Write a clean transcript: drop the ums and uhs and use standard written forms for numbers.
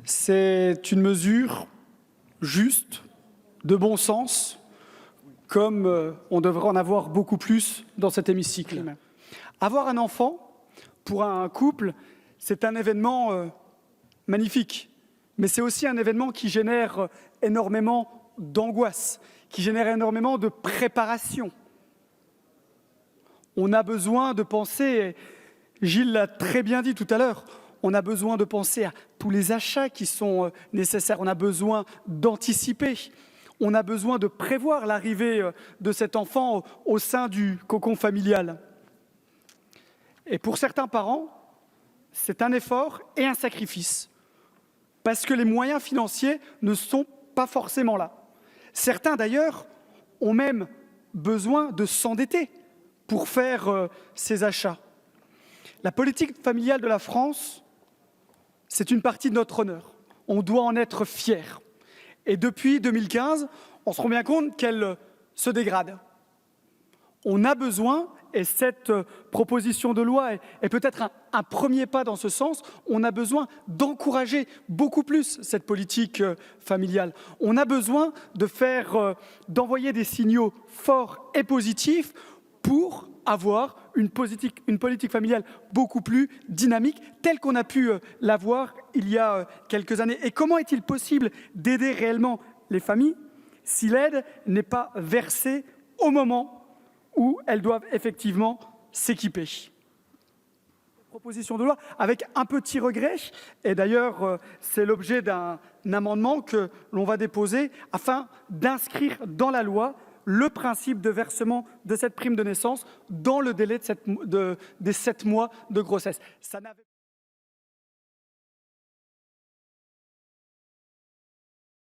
C'est une mesure juste, de bon sens, comme on devrait en avoir beaucoup plus dans cet hémicycle. Avoir un enfant, pour un couple, c'est un événement magnifique, mais c'est aussi un événement qui génère énormément d'angoisse, qui génère énormément de préparation. On a besoin de penser, Gilles l'a très bien dit tout à l'heure, on a besoin de penser à tous les achats qui sont nécessaires, on a besoin d'anticiper, on a besoin de prévoir l'arrivée de cet enfant au sein du cocon familial. Et pour certains parents, c'est un effort et un sacrifice, parce que les moyens financiers ne sont pas forcément là. Certains d'ailleurs ont même besoin de s'endetter pour faire ces achats. La politique familiale de la France, c'est une partie de notre honneur. On doit en être fier. Et depuis 2015, on se rend bien compte qu'elle se dégrade. On a besoin, et cette proposition de loi est peut-être un premier pas dans ce sens, on a besoin d'encourager beaucoup plus cette politique familiale. On a besoin d'envoyer des signaux forts et positifs pour avoir une politique familiale beaucoup plus dynamique, telle qu'on a pu l'avoir il y a quelques années. Et comment est-il possible d'aider réellement les familles si l'aide n'est pas versée au moment où elles doivent effectivement s'équiper? Proposition de loi avec un petit regret, et d'ailleurs c'est l'objet d'un amendement que l'on va déposer afin d'inscrire dans la loi le principe de versement de cette prime de naissance dans le délai des 7 mois de grossesse.